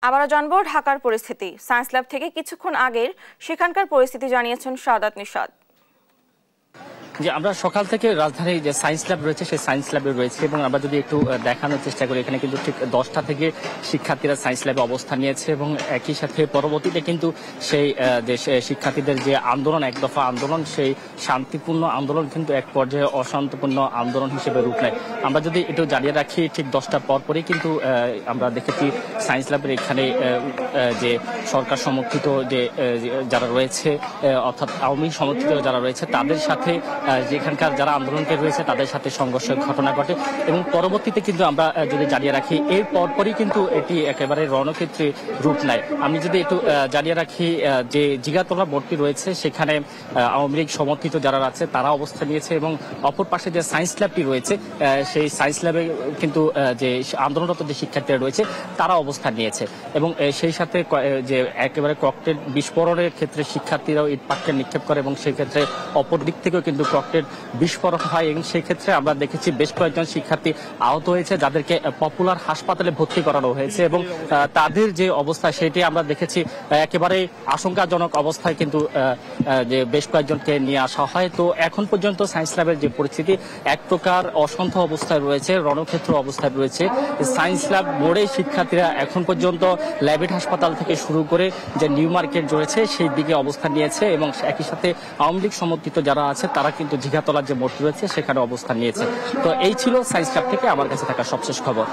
আবারও জানবো ঢাকার পরিস্থিতি। সায়েন্স ল্যাব থেকে কিছুক্ষণ আগের সেখানকার পরিস্থিতি জানিয়েছেন শাহাদাত নিশাত। যে আমরা সকাল থেকে রাজধানীর যে সায়েন্স ল্যাব রয়েছে সেই সায়েন্স ল্যাবে রয়েছে এবং আমরা যদি একটু দেখানোর চেষ্টা করি, এখানে কিন্তু ঠিক 10টা থেকে শিক্ষার্থীরা সায়েন্স ল্যাবে অবস্থান নিয়েছে এবং একই সাথে পরবর্তীতে কিন্তু সেই শিক্ষার্থীদের যে আন্দোলন, এক দফা আন্দোলন, সেই শান্তিপূর্ণ আন্দোলন কিন্তু এক পর্যায়ে অশান্তিপূর্ণ আন্দোলন হিসেবে রূপ নেয়। আমরা যদি একটু জানিয়ে রাখি, ঠিক 10টার পরপরই কিন্তু আমরা দেখেছি সায়েন্স ল্যাবের এখানে যে সরকার সমর্থিত যে যারা রয়েছে, অর্থাৎ আওয়ামী সমর্থিত যারা রয়েছে তাদের সাথে যেখানকার যারা আন্দোলনকে রয়েছে তাদের সাথে সংঘর্ষের ঘটনা ঘটে এবং পরবর্তীতে কিন্তু আমরা যদি জানিয়ে রাখি এর পরপরই কিন্তু এটি একেবারে রণক্ষেত্রে রূপ নেয়। আমি যদি একটু জানিয়ে রাখি, যে জিগাতলা মোড়টি রয়েছে সেখানে আওয়ামী লীগ সমর্থিত যারা আছে তারা অবস্থান নিয়েছে এবং অপর পাশে যে সায়েন্স ল্যাবটি রয়েছে সেই সায়েন্স ল্যাবে কিন্তু যে আন্দোলনরত যে শিক্ষার্থীরা রয়েছে তারা অবস্থান নিয়েছে এবং সেই সাথে যে একেবারে ককটেল বিস্ফোরণের ক্ষেত্রে শিক্ষার্থীরাও ইট পাটকেল নিক্ষেপ করে এবং সেই ক্ষেত্রে অপর দিক থেকেও কিন্তু ককটেল বিস্ফোরণ হয় এবং সেই ক্ষেত্রে আমরা দেখেছি বেশ কয়েকজন শিক্ষার্থী আহত হয়েছে, যাদেরকে পপুলার হাসপাতালে ভর্তি করানো হয়েছে এবং তাদের যে অবস্থা সেটি আমরা দেখেছি একেবারে আশঙ্কাজনক অবস্থায় কিন্তু যে বেশ কয়েকজনকে নিয়ে আসা হয়। তো এখন পর্যন্ত সায়েন্স ল্যাবের যে পরিস্থিতি এক প্রকার অসন্ত অবস্থায় রয়েছে, রণক্ষেত্র অবস্থায় রয়েছে। সায়েন্স ল্যাব মোড়ে শিক্ষার্থীরা এখন পর্যন্ত ল্যাবেট হাসপাতাল থেকে শুরু করে যে নিউ মার্কেট রয়েছে সেই দিকে অবস্থান নিয়েছে এবং একই সাথে আওয়ামী লীগ সমর্থিত যারা আছে তারা কিন্তু জিগাতলার যে মোড় রয়েছে সেখানে অবস্থান নিয়েছে। তো এই ছিল সায়েন্স ল্যাব থেকে আমার কাছে থাকা সবশেষ খবর।